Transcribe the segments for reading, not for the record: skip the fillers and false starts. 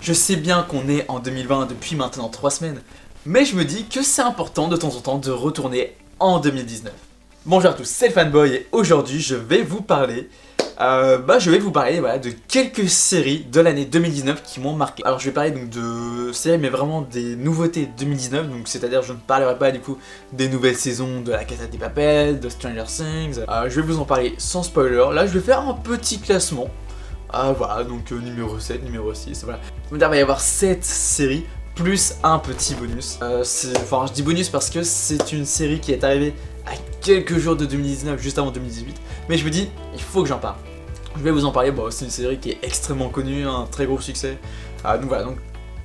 Je sais bien qu'on est en 2020 depuis maintenant 3 semaines, mais je me dis que c'est important de temps en temps de retourner en 2019. Bonjour à tous, c'est le Fanboy et aujourd'hui je vais vous parler voilà, de quelques séries de l'année 2019 qui m'ont marqué. Alors je vais parler donc de séries mais vraiment des nouveautés 2019, donc c'est-à-dire je ne parlerai pas du coup des nouvelles saisons de La Casa de Papel, de Stranger Things. Je vais vous en parler sans spoiler. Là je vais faire un petit classement. Voilà, donc numéro 7, numéro 6, voilà. Il va y avoir 7 séries plus un petit bonus. Enfin je dis bonus parce que c'est une série qui est arrivée à quelques jours de 2019, juste avant 2018. Mais je me dis, il faut que j'en parle. Je vais vous en parler, bon, c'est une série qui est extrêmement connue, un très gros succès. Donc voilà, donc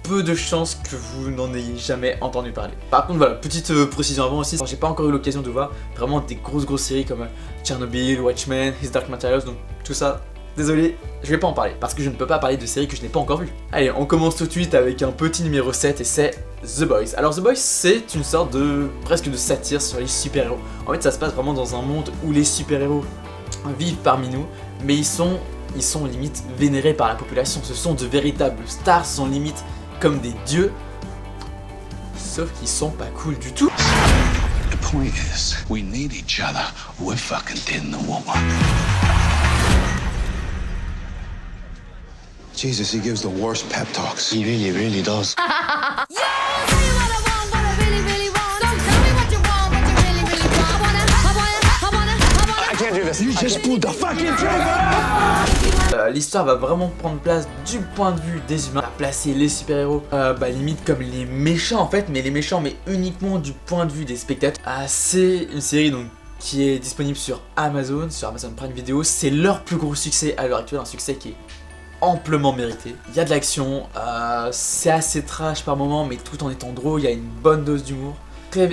peu de chances que vous n'en ayez jamais entendu parler. Par contre voilà, petite précision avant aussi, j'ai pas encore eu l'occasion de voir vraiment des grosses séries comme Chernobyl, Watchmen, His Dark Materials, donc tout ça. Désolé, je vais pas en parler, parce que je ne peux pas parler de séries que je n'ai pas encore vues. Allez, on commence tout de suite avec un petit numéro 7 et c'est The Boys. Alors The Boys, c'est une sorte de presque de satire sur les super-héros. En fait, ça se passe vraiment dans un monde où les super-héros vivent parmi nous, mais ils sont limite vénérés par la population. Ce sont de véritables stars, sont limite comme des dieux, sauf qu'ils sont pas cool du tout. The point is, we need each other. We're fucking dead in the water. Jesus, he gives the worst pep talks. He really does. You just pulled the fucking trigger! L'histoire va vraiment prendre place du point de vue des humains, placer les super-héros limite comme les méchants en fait, mais les méchants mais uniquement du point de vue des spectateurs. C'est une série donc qui est disponible sur Amazon Prime Video. C'est leur plus gros succès à l'heure actuelle, un succès qui est amplement mérité. Il y a de l'action, c'est assez trash par moment, mais tout en étant drôle, il y a une bonne dose d'humour.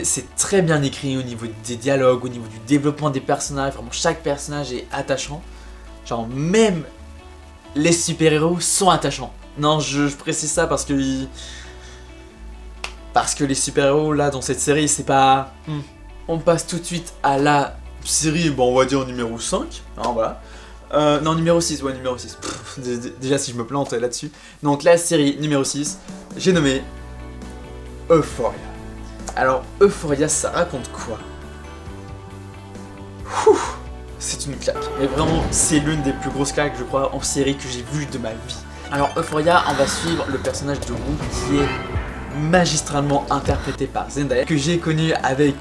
C'est très bien écrit au niveau des dialogues, au niveau du développement des personnages, vraiment chaque personnage est attachant. Genre même les super-héros sont attachants. Non, je précise ça parce que les super-héros là dans cette série, c'est pas... On passe tout de suite à la série, bon on va dire numéro 5, hein, voilà. Non, numéro 6, ouais, numéro 6. Déjà, si je me plante là-dessus. Donc, la série numéro 6, j'ai nommé Euphoria. Alors, Euphoria, ça raconte quoi? C'est une claque. Mais vraiment, c'est l'une des plus grosses claques, je crois, en série que j'ai vues de ma vie. Alors, Euphoria, on va suivre le personnage de Rue qui est magistralement interprété par Zendaya, que j'ai connu avec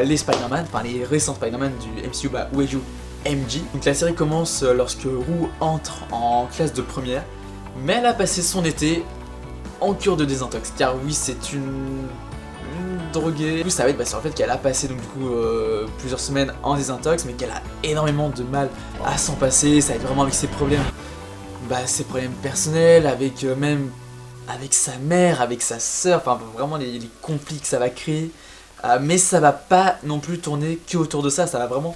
les Spider-Man, enfin les récents Spider-Man du MCU, où elle joue MJ. Donc la série commence lorsque Rue entre en classe de première, mais elle a passé son été en cure de désintox, car oui c'est une droguée. Du coup ça va être sur le fait qu'elle a passé donc du coup plusieurs semaines en désintox, mais qu'elle a énormément de mal à s'en passer. Ça va être vraiment avec ses problèmes, ses problèmes personnels, avec même avec sa mère, avec sa sœur, enfin vraiment les conflits que ça va créer. Mais ça va pas non plus tourner que autour de ça, ça va vraiment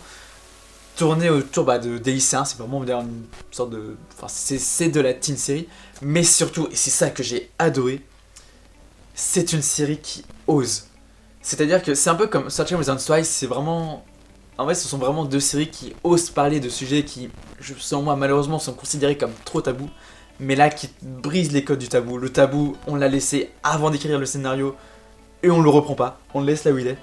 tourner autour des lycéens. C'est vraiment une sorte de... Enfin, c'est de la teen série, mais surtout, et c'est ça que j'ai adoré, c'est une série qui ose. C'est-à-dire que c'est un peu comme Searching Without Twice, c'est vraiment... En vrai, ce sont vraiment deux séries qui osent parler de sujets qui, selon moi, malheureusement, sont considérés comme trop tabous, mais là, qui brisent les codes du tabou. Le tabou, on l'a laissé avant d'écrire le scénario, et on le reprend pas, on le laisse là où il est,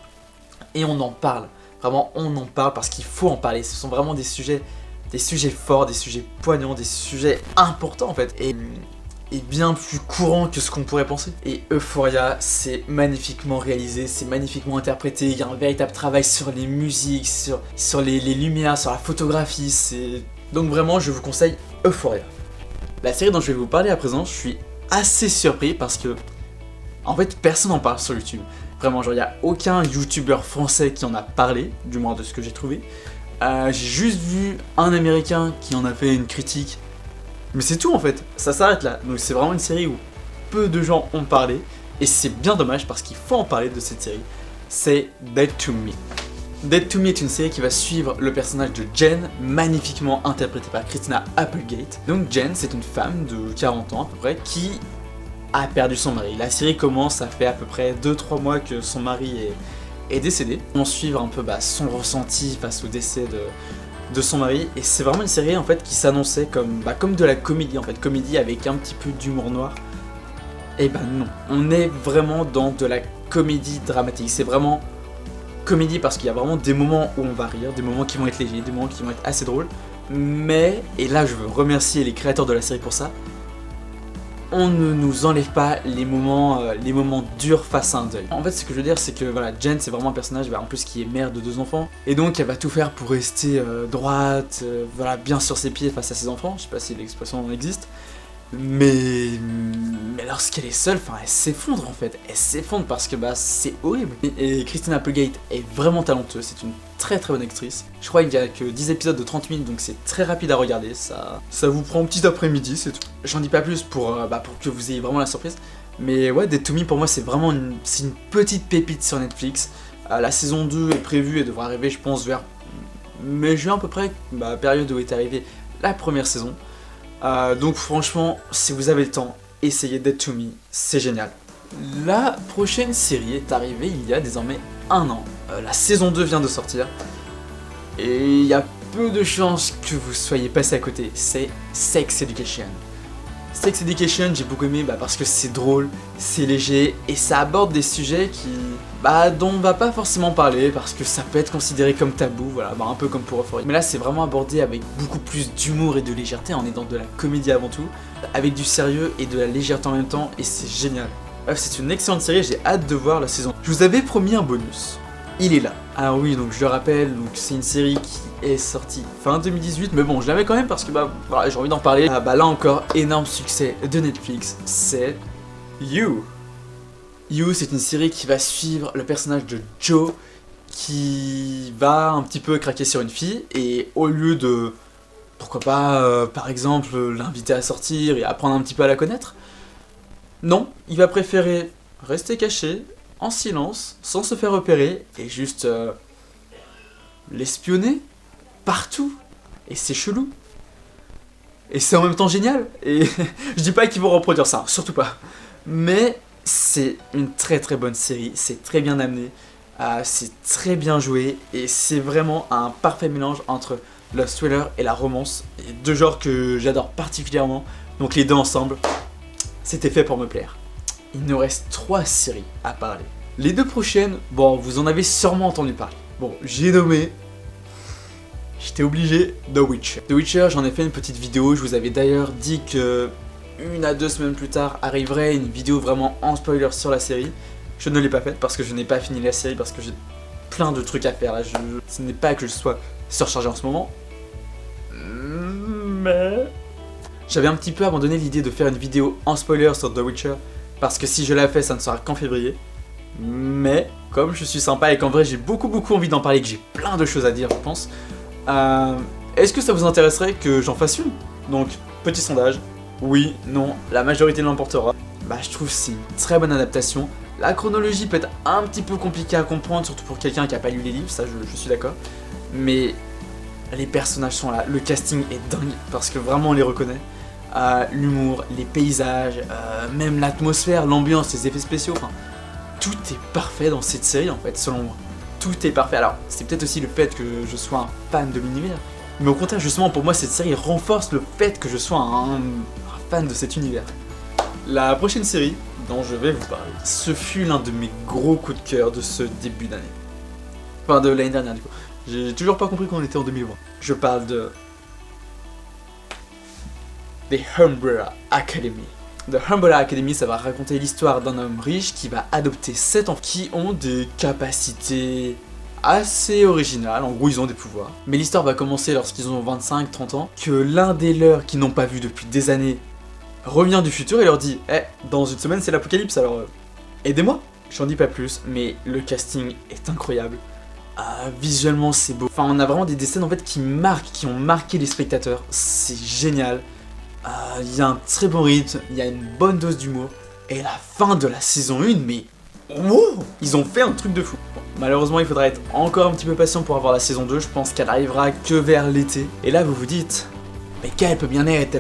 et on en parle. Vraiment, on en parle parce qu'il faut en parler. Ce sont vraiment des sujets forts, des sujets poignants, des sujets importants en fait, et bien plus courants que ce qu'on pourrait penser. Et Euphoria, c'est magnifiquement réalisé, c'est magnifiquement interprété. Il y a un véritable travail sur les musiques, sur les lumières, sur la photographie. Donc vraiment, je vous conseille Euphoria. La série dont je vais vous parler à présent, je suis assez surpris parce que en fait, personne n'en parle sur YouTube. Vraiment, genre, il n'y a aucun youtubeur français qui en a parlé, du moins de ce que j'ai trouvé. J'ai juste vu un américain qui en a fait une critique. Mais c'est tout en fait, ça s'arrête là. Donc c'est vraiment une série où peu de gens ont parlé. Et c'est bien dommage parce qu'il faut en parler de cette série. C'est Dead to Me. Dead to Me est une série qui va suivre le personnage de Jen, magnifiquement interprété par Christina Applegate. Donc Jen, c'est une femme de 40 ans à peu près qui a perdu son mari. La série commence, ça fait à peu près 2-3 mois que son mari est décédé. On suit un peu son ressenti face au décès de son mari, et c'est vraiment une série en fait qui s'annonçait comme de la comédie en fait, comédie avec un petit peu d'humour noir, Eh ben non, on est vraiment dans de la comédie dramatique. C'est vraiment comédie parce qu'il y a vraiment des moments où on va rire, des moments qui vont être légers, des moments qui vont être assez drôles. Mais, et là je veux remercier les créateurs de la série pour ça, on ne nous enlève pas les moments durs face à un deuil. En fait, ce que je veux dire, c'est que voilà, Jen, c'est vraiment un personnage en plus qui est mère de 2 enfants, et donc elle va tout faire pour rester droite, voilà, bien sur ses pieds face à ses enfants. Je sais pas si l'expression existe, mais lorsqu'elle est seule, enfin, elle s'effondre en fait. Elle s'effondre parce que c'est horrible. Et Christina Applegate est vraiment talenteuse, c'est une très très bonne actrice. Je crois qu'il y a que 10 épisodes de 30 minutes, donc c'est très rapide à regarder. Ça vous prend un petit après-midi, c'est tout. J'en dis pas plus pour que vous ayez vraiment la surprise. Mais ouais, Dead to Me pour moi c'est vraiment une petite pépite sur Netflix. La saison 2 est prévue et devrait arriver je pense vers mai-juin à peu près, période où est arrivée la première saison. Donc franchement, si vous avez le temps, essayez Dead to Me, c'est génial. La prochaine série est arrivée il y a désormais 1 an. La saison 2 vient de sortir. Et il y a peu de chances que vous soyez passé à côté. C'est Sex Education. Sex Education, j'ai beaucoup aimé parce que c'est drôle, c'est léger et ça aborde des sujets dont on va pas forcément parler parce que ça peut être considéré comme tabou, voilà, un peu comme pour Euphoria. Mais là c'est vraiment abordé avec beaucoup plus d'humour et de légèreté, on est dans de la comédie avant tout, avec du sérieux et de la légèreté en même temps et c'est génial. Bref, c'est une excellente série, j'ai hâte de voir la saison. Je vous avais promis un bonus. Il est là. Alors oui, donc je le rappelle, c'est une série qui est sortie fin 2018, mais bon, je l'avais quand même parce que voilà, j'ai envie d'en parler. Là encore, énorme succès de Netflix, c'est You. You, c'est une série qui va suivre le personnage de Joe qui va un petit peu craquer sur une fille et au lieu de, pourquoi pas, par exemple, l'inviter à sortir et apprendre un petit peu à la connaître, non, il va préférer rester caché, en silence, sans se faire repérer, et juste l'espionner partout. Et c'est chelou. Et c'est en même temps génial. Et je dis pas qu'ils vont reproduire ça, surtout pas. Mais c'est une très très bonne série, c'est très bien amené, c'est très bien joué, et c'est vraiment un parfait mélange entre le thriller et la romance, et 2 genres que j'adore particulièrement, donc les 2 ensemble, c'était fait pour me plaire. Il nous reste 3 séries à parler. Les 2 prochaines, bon, vous en avez sûrement entendu parler. Bon, j'ai nommé, j'étais obligé, The Witcher. The Witcher, j'en ai fait une petite vidéo, je vous avais d'ailleurs dit que 1 à 2 semaines plus tard arriverait une vidéo vraiment en spoiler sur la série. Je ne l'ai pas faite parce que je n'ai pas fini la série, parce que j'ai plein de trucs à faire là. Ce n'est pas que je sois surchargé en ce moment, mais j'avais un petit peu abandonné l'idée de faire une vidéo en spoiler sur The Witcher parce que si je la fais, ça ne sera qu'en février. Mais comme je suis sympa et qu'en vrai j'ai beaucoup envie d'en parler, que j'ai plein de choses à dire, je pense. Est-ce que ça vous intéresserait que j'en fasse une? Donc petit sondage. Oui, non, la majorité l'emportera. Je trouve que c'est une très bonne adaptation. La chronologie peut être un petit peu compliquée à comprendre, surtout pour quelqu'un qui n'a pas lu les livres, ça je suis d'accord. Mais les personnages sont là, le casting est dingue, parce que vraiment on les reconnaît. L'humour, les paysages, même l'atmosphère, l'ambiance, les effets spéciaux, enfin, tout est parfait dans cette série en fait, selon moi. Tout est parfait. Alors, c'est peut-être aussi le fait que je sois un fan de l'univers. Mais au contraire, justement, pour moi, cette série renforce le fait que je sois un fan de cet univers. La prochaine série dont je vais vous parler, ce fut l'un de mes gros coups de cœur de ce début d'année. Enfin, de l'année dernière, du coup. J'ai toujours pas compris qu'on était en 2020. Je parle de The Umbrella Academy. The Umbrella Academy, ça va raconter l'histoire d'un homme riche qui va adopter 7 enfants qui ont des capacités assez originales, en gros ils ont des pouvoirs. Mais l'histoire va commencer lorsqu'ils ont 25-30 ans, que l'un des leurs qui n'ont pas vu depuis des années revient du futur et leur dit « Eh, dans 1 semaine c'est l'apocalypse, alors aidez-moi !» J'en dis pas plus, mais le casting est incroyable. Visuellement c'est beau. Enfin on a vraiment des scènes en fait qui ont marqué les spectateurs, c'est génial. Il y a un très bon rythme, il y a une bonne dose d'humour. Et la fin de la saison 1, mais wow, ils ont fait un truc de fou. Bon, malheureusement, il faudra être encore un petit peu patient pour avoir la saison 2. Je pense qu'elle arrivera que vers l'été. Et là, vous vous dites, mais quelle peut bien être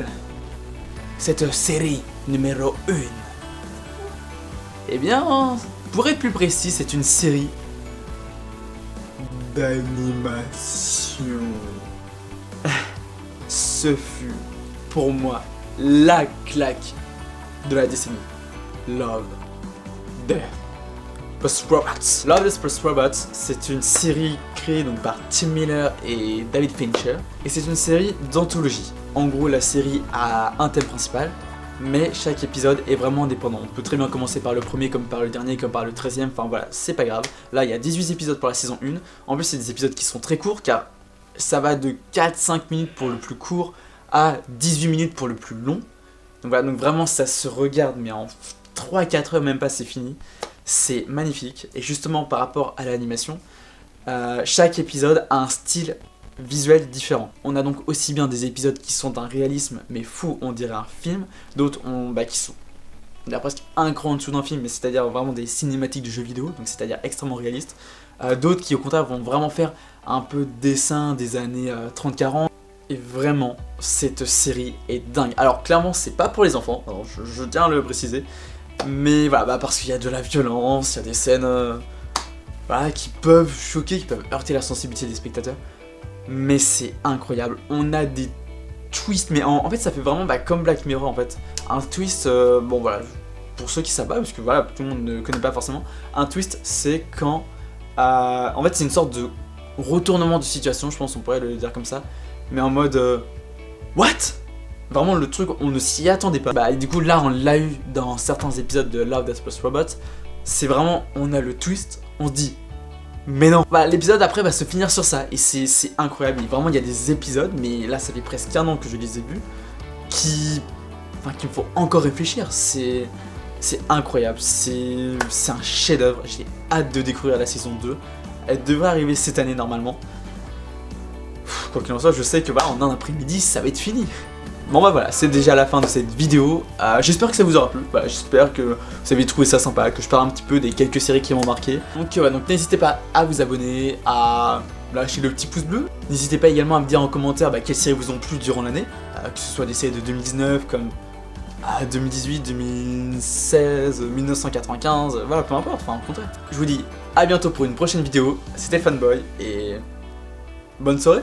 cette série numéro 1? Eh bien, pour être plus précis, c'est une série d'animation. Ce fut pour moi la claque de la décennie. Love, Death, Plus Robots. Love, Death Plus Robots, c'est une série créée donc par Tim Miller et David Fincher, et c'est une série d'anthologie. En gros, la série a un thème principal, mais chaque épisode est vraiment indépendant. On peut très bien commencer par le premier, comme par le dernier, comme par le 13e, enfin voilà, c'est pas grave. Là, il y a 18 épisodes pour la saison 1. En plus, c'est des épisodes qui sont très courts, car ça va de 4-5 minutes pour le plus court à 18 minutes pour le plus long. Donc voilà, donc vraiment, ça se regarde, mais en 3-4 heures, même pas, c'est fini. C'est magnifique. Et justement, par rapport à l'animation, chaque épisode a un style visuel différent. On a donc aussi bien des épisodes qui sont d'un réalisme mais fou, on dirait un film, d'autres qui sont presque un cran en dessous d'un film, mais c'est-à-dire vraiment des cinématiques de jeux vidéo, donc c'est-à-dire extrêmement réalistes. D'autres qui au contraire vont vraiment faire un peu de dessin des années 30-40. Et vraiment, cette série est dingue. Alors clairement, c'est pas pour les enfants, alors je tiens à le préciser, mais voilà, parce qu'il y a de la violence, il y a des scènes qui peuvent choquer, qui peuvent heurter la sensibilité des spectateurs. Mais c'est incroyable, on a des twists, mais en fait ça fait vraiment comme Black Mirror en fait. Un twist, pour ceux qui savent pas, parce que voilà, tout le monde ne connaît pas forcément, un twist c'est quand, en fait c'est une sorte de retournement de situation, je pense on pourrait le dire comme ça, mais en mode, what? Vraiment le truc, on ne s'y attendait pas. Et du coup là on l'a eu dans certains épisodes de Love, Death Plus Robots, c'est vraiment, on a le twist, on se dit, mais non. L'épisode après va se finir sur ça et c'est incroyable. Et vraiment il y a des épisodes, mais là ça fait presque un an que je les ai vus, qui me font encore réfléchir. C'est incroyable, c'est un chef d'œuvre. J'ai hâte de découvrir la saison 2. Elle devrait arriver cette année normalement. Quoi qu'il en soit, je sais que en un après-midi ça va être fini. Bon voilà, c'est déjà la fin de cette vidéo. J'espère que ça vous aura plu, j'espère que vous avez trouvé ça sympa, que je parle un petit peu des quelques séries qui m'ont marqué. Donc n'hésitez pas à vous abonner, à lâcher le petit pouce bleu. N'hésitez pas également à me dire en commentaire quelles séries vous ont plu durant l'année, que ce soit des séries de 2019 comme 2018, 2016, 1995, voilà, peu importe, au contraire. Je vous dis à bientôt pour une prochaine vidéo, c'était Fanboy et bonne soirée.